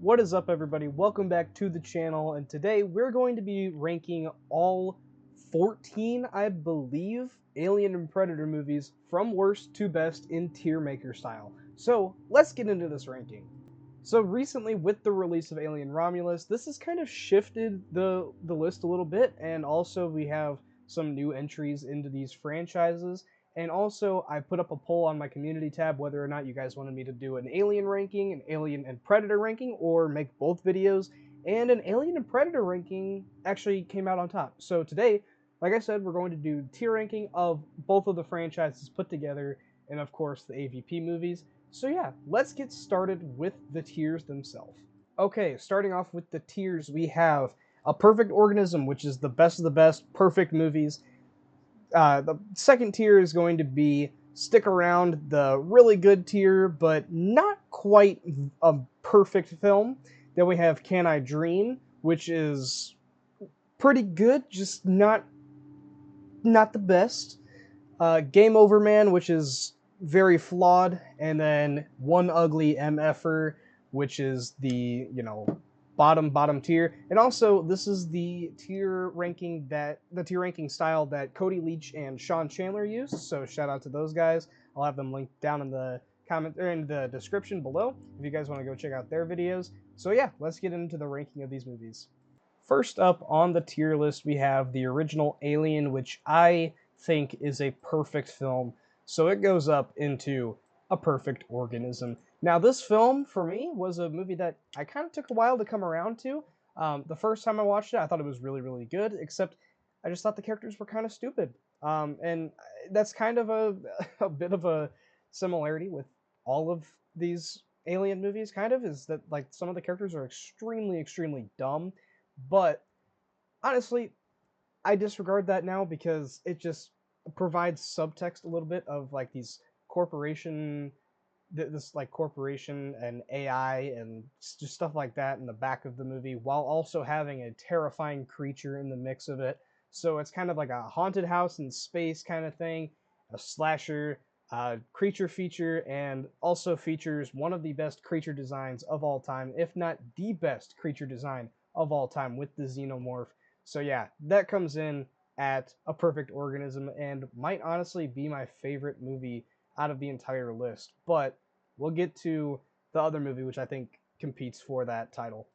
What is up, everybody? Welcome back to the channel, and today we're going to be ranking all 14, I believe, Alien and Predator movies from worst to best in tier maker style. So let's get into this ranking. So recently, with the release of Alien Romulus, this has kind of shifted the list a little bit, and also we have some new entries into these franchises. And also, I put up a poll on my community tab whether or not you guys wanted me to do an Alien ranking, an Alien and Predator ranking, or make both videos. And an Alien and Predator ranking actually came out on top. So today, like I said, we're going to do tier ranking of both of the franchises put together, and of course the AVP movies. So yeah, let's get started with the tiers themselves. Okay, starting off with the tiers, we have A Perfect Organism, which is the best of the best, perfect movies. The second tier is going to be Stick Around, the really good tier, but not quite a perfect film. Then we have Can I Dream, which is pretty good, just not the best. Game Over Man, which is very flawed, and then One Ugly MFer, which is the bottom tier. And also, this is the tier ranking style that Cody Leach and Sean Chandler used. So shout out to those guys. I'll have them linked down in the comment or in the description below if you guys want to go check out their videos. So yeah, let's get into the ranking of these movies. First up on the tier list, we have the original Alien, which I think is a perfect film. So it goes up into A Perfect Organism. Now, this film, for me, was a movie that I kind of took a while to come around to. The first time I watched it, I thought it was really, really good, except I just thought the characters were kind of stupid. And that's kind of a bit of a similarity with all of these Alien movies, kind of, is that like some of the characters are extremely, extremely dumb. But honestly, I disregard that now because it just provides subtext a little bit of like these corporation, this like corporation and AI and just stuff like that in the back of the movie, while also having a terrifying creature in the mix of it. So it's kind of like a haunted house in space kind of thing, a slasher, creature feature, and also features one of the best creature designs of all time, if not the best creature design of all time, with the xenomorph. So yeah, that comes in at A Perfect Organism and might honestly be my favorite movie out of the entire list. But we'll get to the other movie, which I think competes for that title.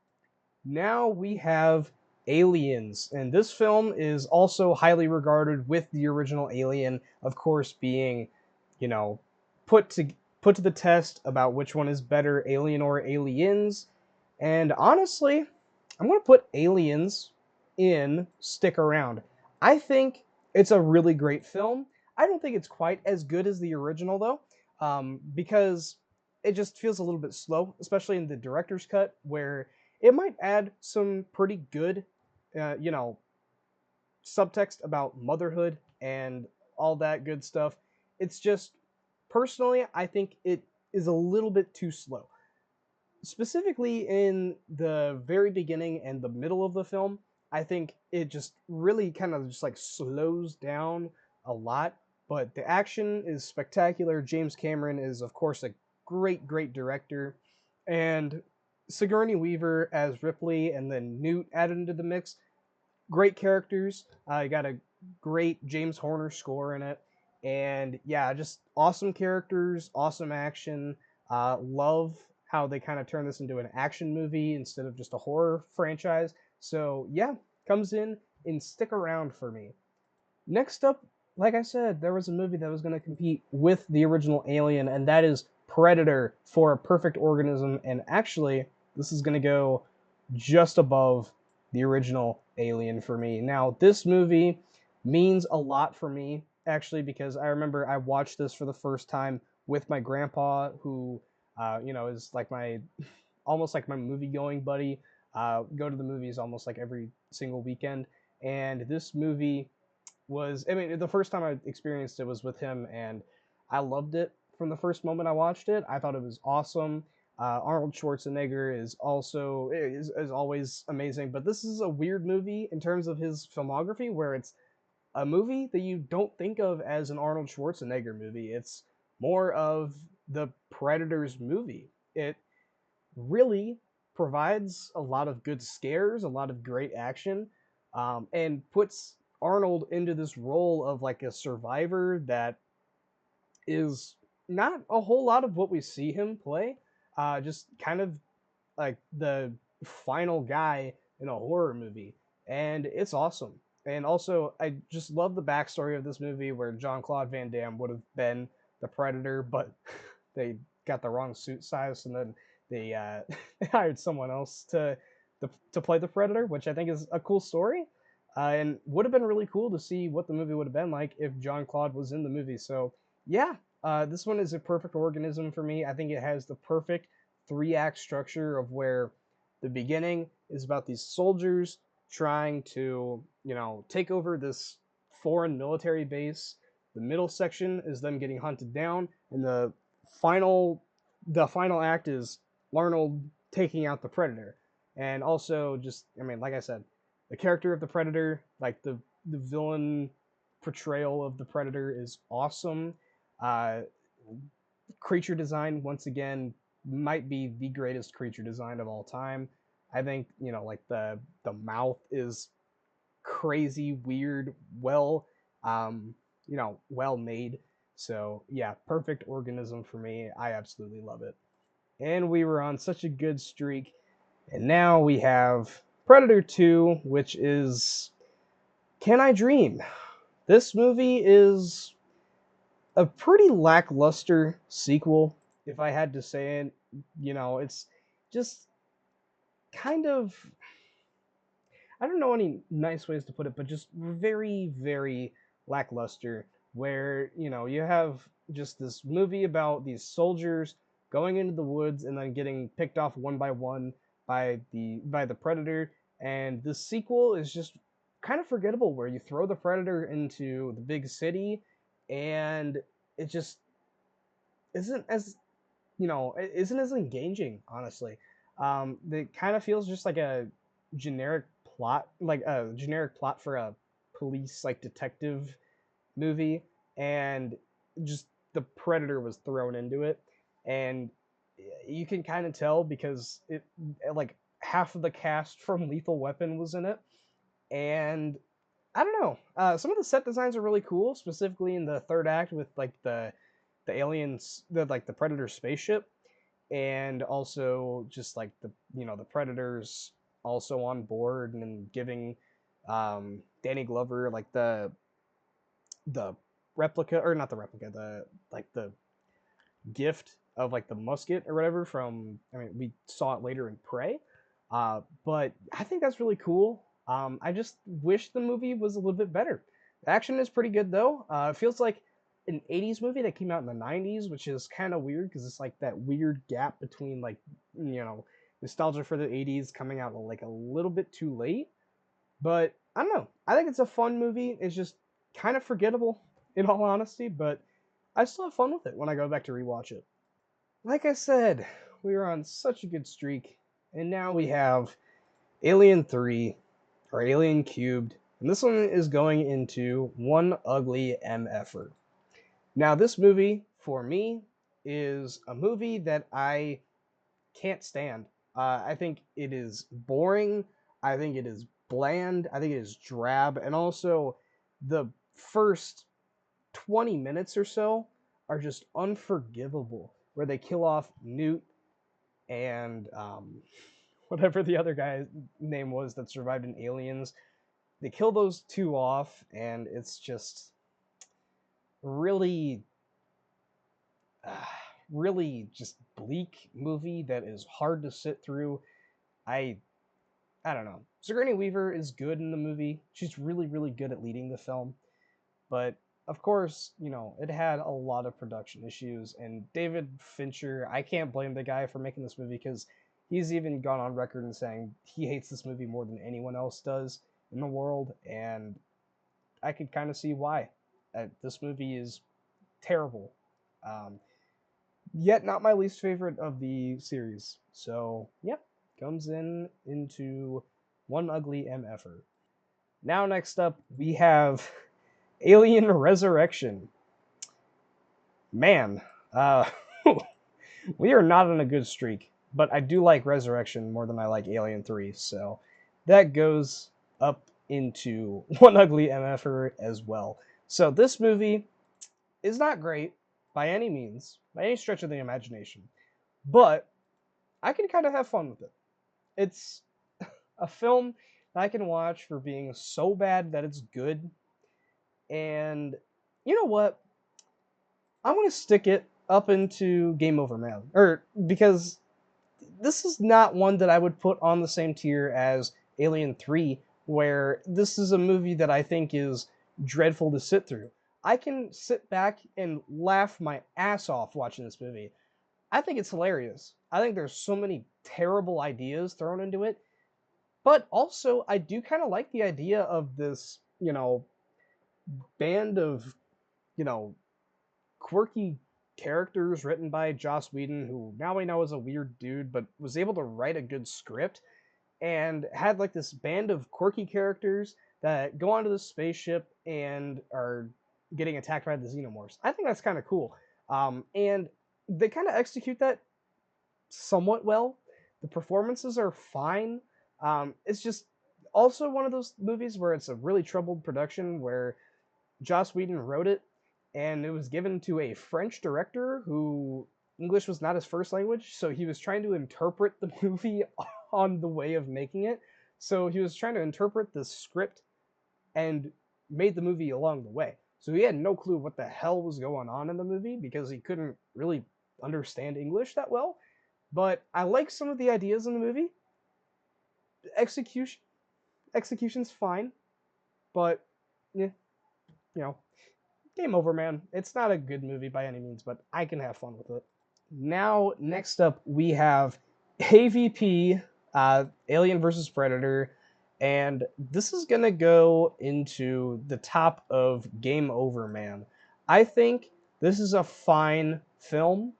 Now we have Aliens, and this film is also highly regarded, with the original Alien, of course, being, you know, put to put to the test about which one is better, Alien or Aliens. And honestly, I'm going to put Aliens in Stick Around. I think it's a really great film. I don't think it's quite as good as the original, though, because it just feels a little bit slow, especially in the director's cut, where it might add some pretty good, uh, you know, subtext about motherhood and all that good stuff. It's just, personally, I think it is a little bit too slow. Specifically in the very beginning and the middle of the film, I think it just really kind of just like slows down a lot. But the action is spectacular. James Cameron is, of course, a great, great director. And Sigourney Weaver as Ripley and then Newt added into the mix. Great characters. You got a great James Horner score in it. And yeah, just awesome characters, awesome action. Love how they kind of turn this into an action movie instead of just a horror franchise. So yeah, comes in Stick Around for me. Next up, like I said, there was a movie that was going to compete with the original Alien, and that is Predator for A Perfect Organism. And actually, this is going to go just above the original Alien for me. Now, this movie means a lot for me, actually, because I remember I watched this for the first time with my grandpa, who, is like my almost like my movie going buddy. Go to the movies almost like every single weekend. And this movie was, I mean, the first time I experienced it was with him, and I loved it from the first moment I watched it. I thought it was awesome. Arnold Schwarzenegger is always amazing, but this is a weird movie in terms of his filmography, where it's a movie that you don't think of as an Arnold Schwarzenegger movie. It's more of the Predators movie. It really provides a lot of good scares, a lot of great action, and puts Arnold into this role of like a survivor that is not a whole lot of what we see him play. Just kind of like the final guy in a horror movie, and it's awesome. And also, I just love the backstory of this movie where Jean Claude Van Damme would have been the Predator, but they got the wrong suit size, and then they they hired someone else to play the Predator, which I think is a cool story, and would have been really cool to see what the movie would have been like if Jean Claude was in the movie. So yeah, this one is a perfect organism for me. I think it has the perfect three-act structure of where the beginning is about these soldiers trying to, take over this foreign military base. The middle section is them getting hunted down, and final the final act is Arnold taking out the Predator. And also just, I mean, like I said, the character of the Predator, like the villain portrayal of the Predator is awesome. Uh, Creature design, once again, might be the greatest creature design of all time. I think, like the mouth is crazy, weird, well made. So yeah, perfect organism for me. I absolutely love it. And we were on such a good streak. And now we have Predator 2, which is Can I Dream? This movie is a pretty lackluster sequel, if I had to say it. It's just kind of, I don't know any nice ways to put it, but just very, very lackluster. Where, you have just this movie about these soldiers going into the woods and then getting picked off one by one by the Predator. And the sequel is just kind of forgettable, where you throw the Predator into the big city, and it just isn't as isn't as engaging, honestly. It kind of feels just like a generic generic plot for a police like detective movie, and just the Predator was thrown into it, and you can kind of tell because it like half of the cast from Lethal Weapon was in it, and I don't know. Some of the set designs are really cool, specifically in the third act with like the aliens, the Predator spaceship, and also just like the Predators also on board and giving Danny Glover like the replica, or not the replica, the gift of like the musket or whatever from, I mean, we saw it later in Prey. But I think that's really cool. I just wish the movie was a little bit better. The action is pretty good though. It feels like an 80s movie that came out in the 90s, which is kind of weird because it's like that weird gap between like, nostalgia for the 80s coming out like a little bit too late. But I don't know. I think it's a fun movie. It's just kind of forgettable in all honesty, but I still have fun with it when I go back to rewatch it. Like I said, we were on such a good streak, and now we have Alien 3, or Alien Cubed, and this one is going into One Ugly MFer. Now, this movie, for me, is a movie that I can't stand. I think it is boring. I think it is bland. I think it is drab. And also, the first 20 minutes or so are just unforgivable, where they kill off Newt and whatever the other guy's name was that survived in Aliens. They kill those two off, and it's just really, uh, really just bleak movie that is hard to sit through. I I don't know. Sigourney Weaver is good in the movie. She's really, really good at leading the film. But of course, it had a lot of production issues. And David Fincher, I can't blame the guy for making this movie because he's even gone on record and saying he hates this movie more than anyone else does in the world. And I could kind of see why. This movie is terrible. Um, Yet not my least favorite of the series. So, yep, comes into One Ugly MFer. Now, next up, we have Alien Resurrection. Man, uh, we are not on a good streak. but I do like Resurrection more than I like Alien 3, so that goes up into One Ugly MFer as well. So this movie is not great by any means, by any stretch of the imagination, but I can kind of have fun with it. It's a film that I can watch for being so bad that it's good, and you know what? I'm gonna stick it up into Game Over Man, or because this is not one that I would put on the same tier as Alien 3, where this is a movie that I think is dreadful to sit through. I can sit back and laugh my ass off watching this movie. I think it's hilarious. I think there's so many terrible ideas thrown into it, but also I do kind of like the idea of this, band of, you know, quirky characters written by Joss Whedon, who now we know is a weird dude, but was able to write a good script and had like this band of quirky characters that go onto the spaceship and are getting attacked by the xenomorphs. I think that's kind of cool. And they kind of execute that somewhat well. The performances are fine. It's just also one of those movies where it's a really troubled production where Joss Whedon wrote it, and it was given to a French director who English was not his first language, so he was trying to interpret the movie on the way of making it. So he was trying to interpret the script and made the movie along the way. So he had no clue what the hell was going on in the movie because he couldn't really understand English that well. But I like some of the ideas in the movie. Execution execution's fine, but yeah, you know, game over, man. It's not a good movie by any means, but I can have fun with it. Now, next up, we have AVP, Alien versus Predator, and this is gonna go into the top of Game Over, man. I think this is a fine film.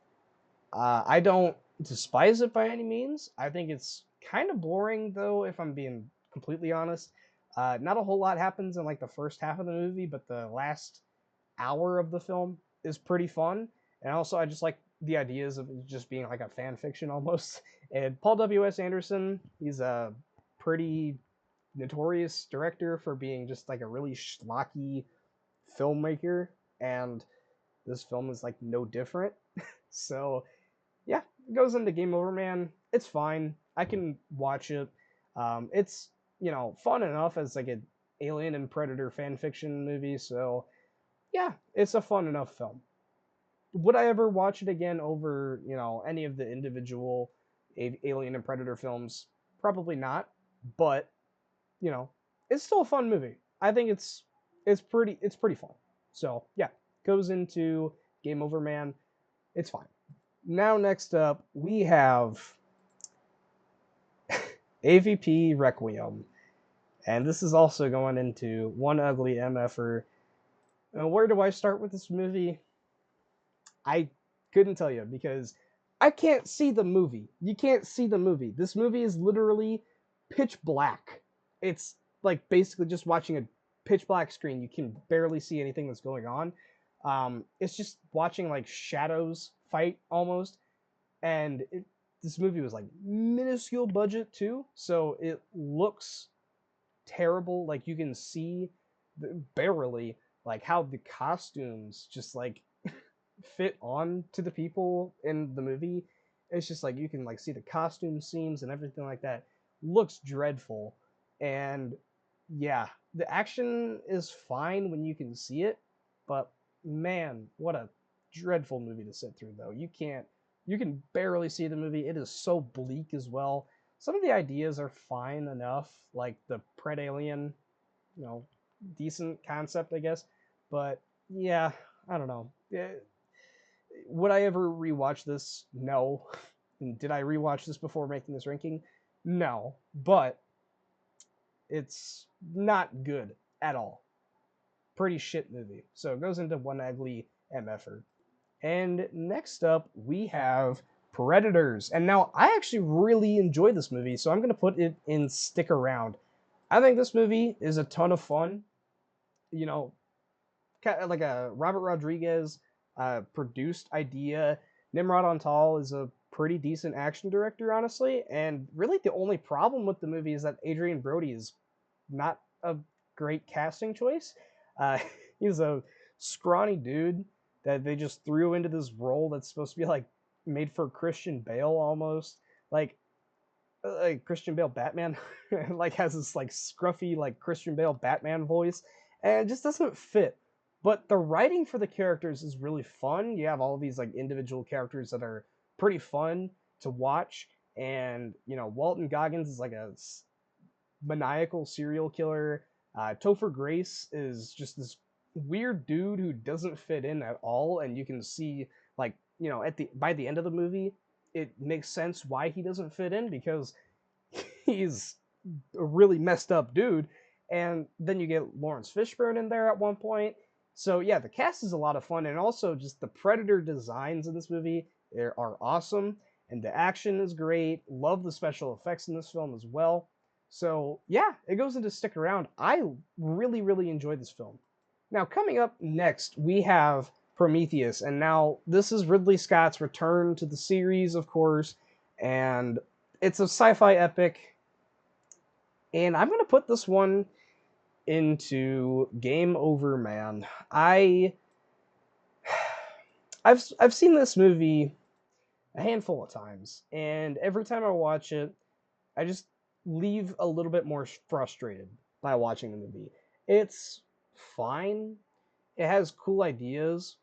I don't despise it by any means. I think it's kind of boring, though, if I'm being completely honest. Not a whole lot happens in like the first half of the movie, but the last hour of the film is pretty fun. And also, I just like the ideas of it just being like a fan fiction almost. And Paul W.S. Anderson, he's a pretty notorious director for being just like a really schlocky filmmaker. And this film is like no different. So yeah, it goes into Game Over Man. It's fine. I can watch it. It's fun enough as like an Alien and Predator fan fiction movie. So yeah, it's a fun enough film. Would I ever watch it again over any of the individual Alien and Predator films? Probably not. But you know, it's still a fun movie. I think it's pretty fun. So yeah, goes into Game Over Man. It's fine. Now, next up, we have AVP Requiem. And this is also going into One Ugly MFer. Where do I start with this movie? I couldn't tell you because I can't see the movie. You can't see the movie. This movie is literally pitch black. It's like basically just watching a pitch black screen. You can barely see anything that's going on. It's just watching like shadows fight almost. And this movie was like minuscule budget too, so it looks terrible. Like you can see barely like how the costumes just like fit on to the people in the movie. It's just like you can like see the costume seams and everything like that. Looks dreadful. And yeah, the action is fine when you can see it, but man, what a dreadful movie to sit through though. You can barely see the movie. It is so bleak as well. Some of the ideas are fine enough, like the Pred Alien, you know, decent concept, I guess. But yeah, I don't know. Would I ever rewatch this? No. And did I rewatch this before making this ranking? No. But it's not good at all. Pretty shit movie. So it goes into One Ugly MFer. And next up, we have Predators. And now, I actually really enjoyed this movie, so I'm going to put it in Stick Around. I think this movie is a ton of fun. You know, like a Robert Rodriguez produced idea. Nimrod Antal is a pretty decent action director, honestly. And really, the only problem with the movie is that Adrian Brody is not a great casting choice. Uh, he's a scrawny dude that they just threw into this role that's supposed to be like made for Christian Bale almost. Like Christian Bale Batman, like has this like scruffy like Christian Bale Batman voice, and it just doesn't fit. But the writing for the characters is really fun. You have all these like individual characters that are pretty fun to watch, and Walton Goggins is like a maniacal serial killer. Topher Grace is just this weird dude who doesn't fit in at all, and you can see like at the by the end of the movie, it makes sense why he doesn't fit in because he's a really messed up dude. And then you get Lawrence Fishburne in there at one point. So yeah, the cast is a lot of fun, and also just the Predator designs in this movie are awesome, and the action is great. Love the special effects in this film as well. So yeah, it goes into stick around. I really, really enjoyed this film. Now, coming up next, we have Prometheus, and now this is Ridley Scott's return to the series, of course, and it's a sci-fi epic. And I'm gonna put this one into Game Over, man. I've seen this movie a handful of times, and every time I watch it, I just leave a little bit more frustrated by watching the movie. It's fine. It has cool ideas,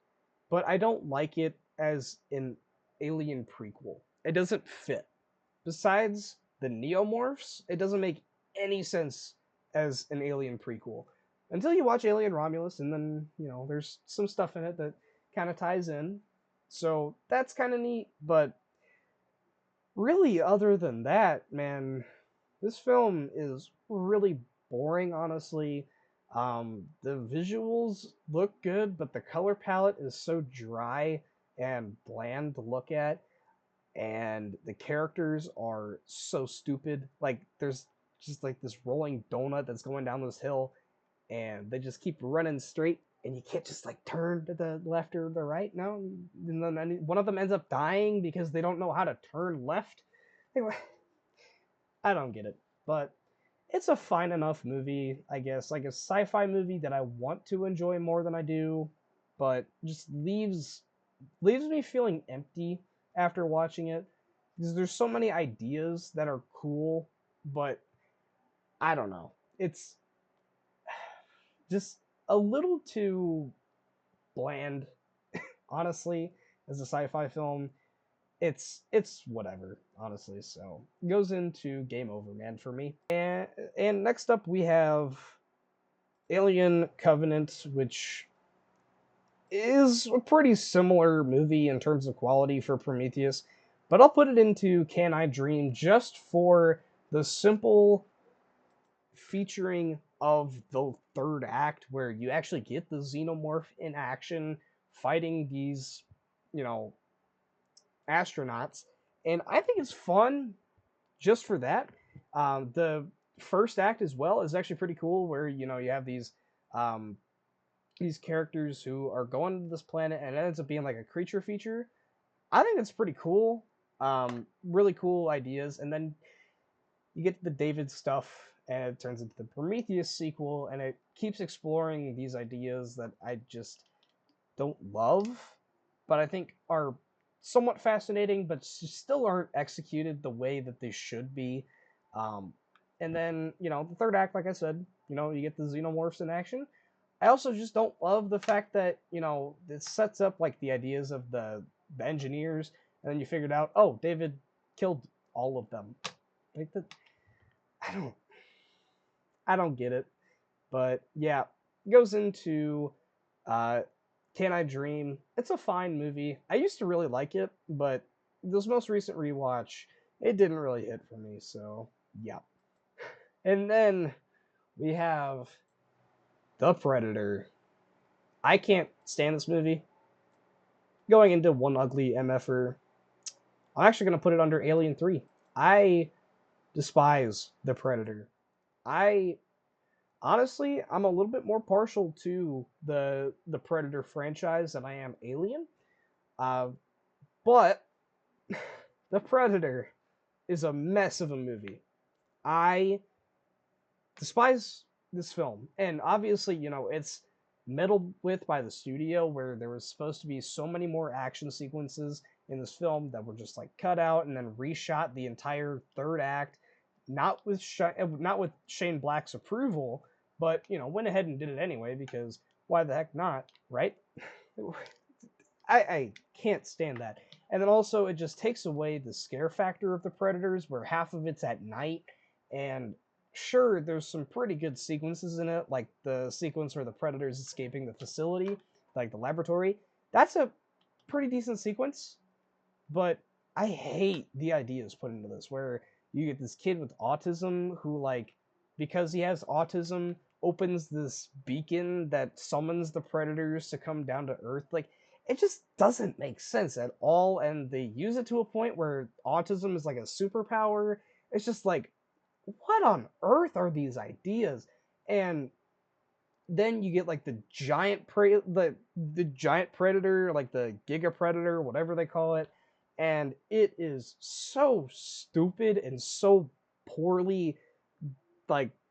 but I don't like it as an Alien prequel. It doesn't fit. Besides the Neomorphs, it doesn't make any sense as an Alien prequel. Until you watch Alien Romulus, and then, there's some stuff in it that kind of ties in. So that's kind of neat, but really, other than that, man, this film is really boring, honestly. The visuals look good, but the color palette is so dry and bland to look at, and the characters are so stupid. Like, there's just like this rolling donut that's going down this hill, and they just keep running straight, and you can't just like turn to the left or the right. No, and then one of them ends up dying because they don't know how to turn left. Anyway, I don't get it, but it's a fine enough movie, I guess. Like a sci-fi movie that I want to enjoy more than I do, but just leaves me feeling empty after watching it because there's so many ideas that are cool, but I don't know. It's just a little too bland, honestly, as a sci-fi film. It's whatever, honestly. So it goes into Game Over, man, for me. And next up we have Alien Covenant, which is a pretty similar movie in terms of quality for Prometheus, but I'll put it into Can I Dream just for the simple featuring of the third act where you actually get the xenomorph in action fighting these, you know, astronauts. And I think it's fun just for that. The first act as well is actually pretty cool where, you have these characters who are going to this planet and it ends up being like a creature feature. I think it's pretty cool. Really cool ideas. And then you get the David stuff and it turns into the Prometheus sequel and it keeps exploring these ideas that I just don't love, but I think are somewhat fascinating, but still aren't executed the way that they should be. And then, the third act, like I said, you get the xenomorphs in action. I also just don't love the fact that, it sets up like the ideas of the engineers, and then you figured out, oh, David killed all of them. Like that, I don't, I don't get it. But yeah, it goes into uh, Can I Dream? It's a fine movie. I used to really like it, but this most recent rewatch, it didn't really hit for me. So yeah. And then we have The Predator. I can't stand this movie. Going into one ugly MFer, I'm actually going to put it under Alien 3. I despise The Predator. I honestly, I'm a little bit more partial to the Predator franchise than I am Alien. Uh, but The Predator is a mess of a movie. I despise this film, and obviously, it's meddled with by the studio, where there was supposed to be so many more action sequences in this film that were just like cut out and then reshot the entire third act, not with Shane Black's approval, but went ahead and did it anyway because why the heck not, right? I can't stand that. And then also it just takes away the scare factor of the Predators, where half of it's at night, and sure, there's some pretty good sequences in it, like the sequence where the Predator's escaping the facility, like the laboratory. That's a pretty decent sequence, but I hate the ideas put into this, where you get this kid with autism who, like, because he has autism, opens this beacon that summons the Predators to come down to Earth. Like, it just doesn't make sense at all, and they use it to a point where autism is like a superpower. It's just like, what on earth are these ideas? And then you get like the giant predator, like the giga predator, whatever they call it, and it is so stupid and so poorly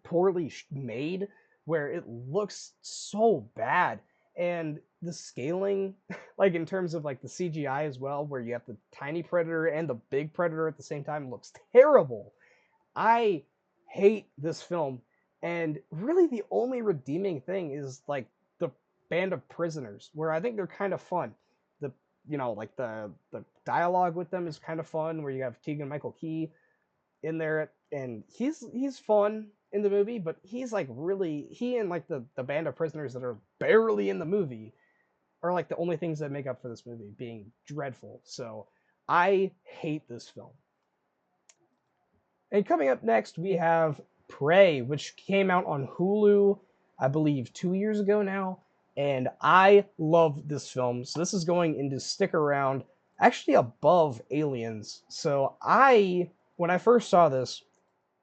poorly made, where it looks so bad. And the scaling, like in terms of like the CGI as well, where you have the tiny predator and the big predator at the same time, looks terrible. I hate this film, and really the only redeeming thing is like the band of prisoners, where I think they're kind of fun. The like the dialogue with them is kind of fun, where you have Keegan Michael Key in there, and he's fun in the movie, but he's like really, he and like the band of prisoners that are barely in the movie are like the only things that make up for this movie being dreadful. So I hate this film. And coming up next, we have Prey, which came out on Hulu, I believe, 2 years ago now. And I love this film. So this is going into stick around, actually above Aliens. So when I first saw this,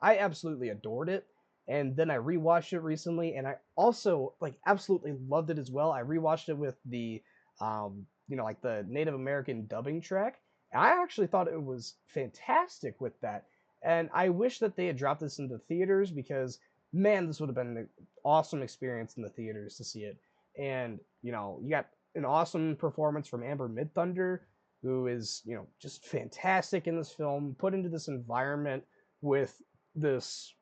I absolutely adored it. And then I rewatched it recently, and I also like absolutely loved it as well. I rewatched it with the, like the Native American dubbing track. And I actually thought it was fantastic with that, and I wish that they had dropped this into theaters, because man, this would have been an awesome experience in the theaters to see it. And you got an awesome performance from Amber Midthunder, who is just fantastic in this film, put into this environment with this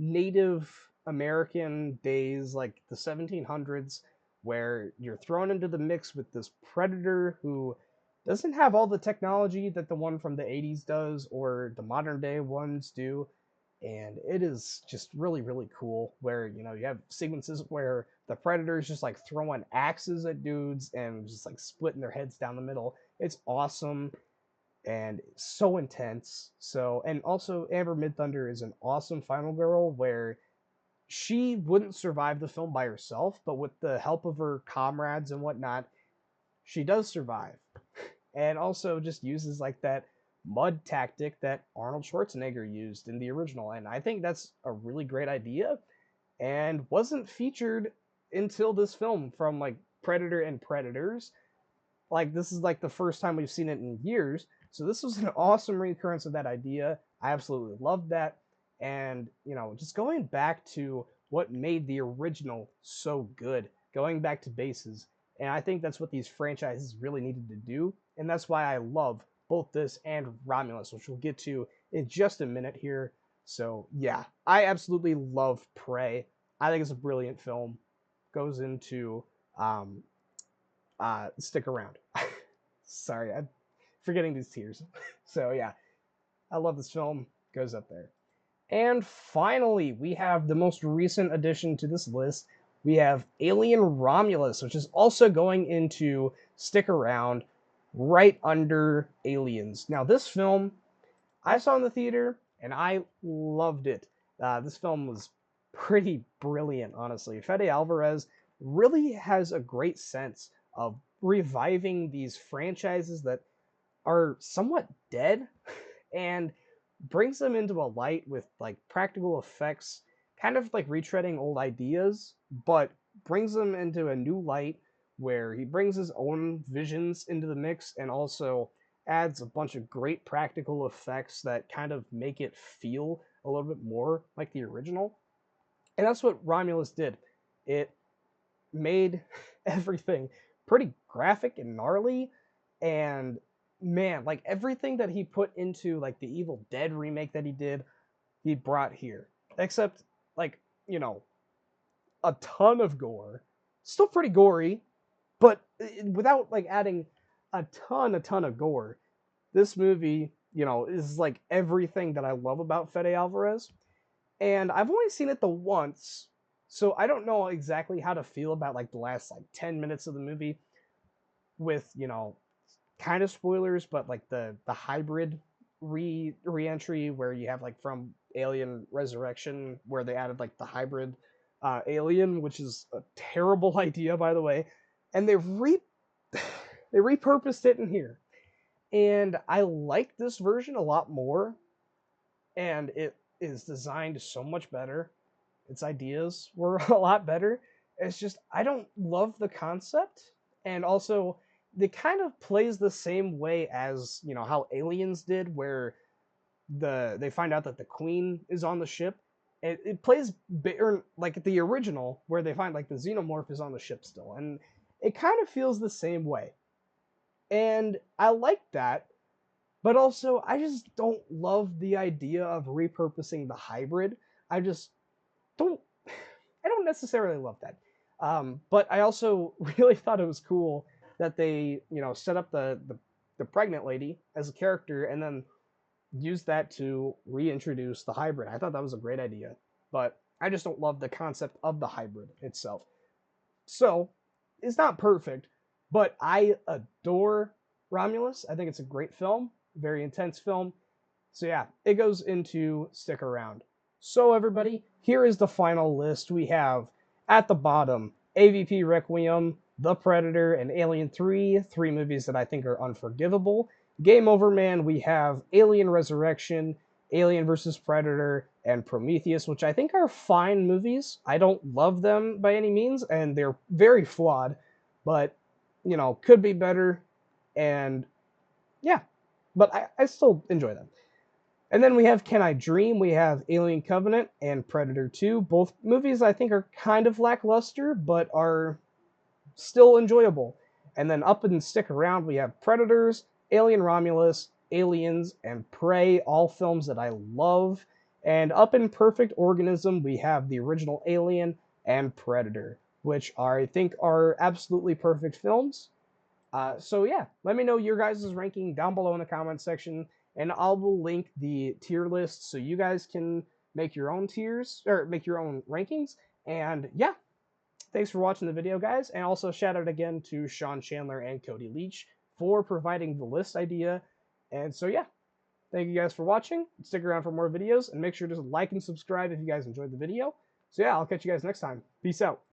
Native American days, like the 1700s, where you're thrown into the mix with this predator who doesn't have all the technology that the one from the 80s does, or the modern day ones do. And it is just really, really cool, where you have sequences where the predator is just like throwing axes at dudes and just like splitting their heads down the middle. It's awesome and so intense. So, and also Amber Midthunder is an awesome final girl, where she wouldn't survive the film by herself, but with the help of her comrades and whatnot, she does survive. And also just uses like that mud tactic that Arnold Schwarzenegger used in the original. And I think that's a really great idea, and wasn't featured until this film from like Predator and Predators. Like, this is like the first time we've seen it in years. So this was an awesome recurrence of that idea. I absolutely loved that. And, just going back to what made the original so good, going back to bases. And I think that's what these franchises really needed to do. And that's why I love both this and Romulus, which we'll get to in just a minute here. So, yeah, I absolutely love Prey. I think it's a brilliant film. Goes into stick around. Sorry, I'm forgetting these tears. So yeah, I love this film. Goes up there. And finally, we have the most recent addition to this list. We have Alien Romulus, which is also going into stick around right under Aliens. Now, this film I saw in the theater and I loved it. This film was pretty brilliant, honestly. Fede Alvarez really has a great sense of reviving these franchises that are somewhat dead, and brings them into a light with like practical effects, kind of like retreading old ideas, but brings them into a new light, where he brings his own visions into the mix, and also adds a bunch of great practical effects that kind of make it feel a little bit more like the original. And that's what Romulus did. It made everything pretty graphic and gnarly, and man, like everything that he put into like the Evil Dead remake that he did, he brought here. Except like, you know, a ton of gore. Still pretty gory, but without like adding a ton of gore. This movie, you know, is like everything that I love about Fede Alvarez. And I've only seen it the once, so I don't know exactly how to feel about like the last like 10 minutes of the movie with, you know, kind of spoilers, but like the hybrid re-entry where you have like from Alien Resurrection where they added like the hybrid alien, which is a terrible idea by the way, and they repurposed it in here. And I like this version a lot more, and it is designed so much better. Its ideas were a lot better. It's just I don't love the concept, and also it kind of plays the same way as, you know, how Aliens did, where they find out that the Queen is on the ship. It plays bigger like the original, where they find like the xenomorph is on the ship still, and it kind of feels the same way. And I like that, but also I just don't love the idea of repurposing the hybrid. I just don't I don't necessarily love that. But I also really thought it was cool that they, you know, set up the pregnant lady as a character and then use that to reintroduce the hybrid. I thought that was a great idea, but I just don't love the concept of the hybrid itself. So it's not perfect, but I adore Romulus. I think it's a great film, very intense film. So yeah, it goes into stick around. So everybody, here is the final list. We have at the bottom AVP Requiem, The Predator, and Alien 3, three movies that I think are unforgivable. Game Over Man, we have Alien Resurrection, Alien vs. Predator, and Prometheus, which I think are fine movies. I don't love them by any means, and they're very flawed, but, you know, could be better, and yeah, but I still enjoy them. And then we have Can I Dream? We have Alien Covenant and Predator 2. Both movies I think are kind of lackluster, but are still enjoyable. And then up and stick around, we have Predators, Alien Romulus, Aliens, and Prey, all films that I love. And up in Perfect Organism, we have the original Alien and Predator, which I think are absolutely perfect films. So yeah, let me know your guys' ranking down below in the comments section, and I will link the tier list so you guys can make your own tiers or make your own rankings. And yeah, thanks for watching the video, guys, and also shout out again to Sean Chandler and Cody Leach for providing the list idea. And so yeah, thank you guys for watching. Stick around for more videos, and make sure to like and subscribe if you guys enjoyed the video. So yeah, I'll catch you guys next time. Peace out.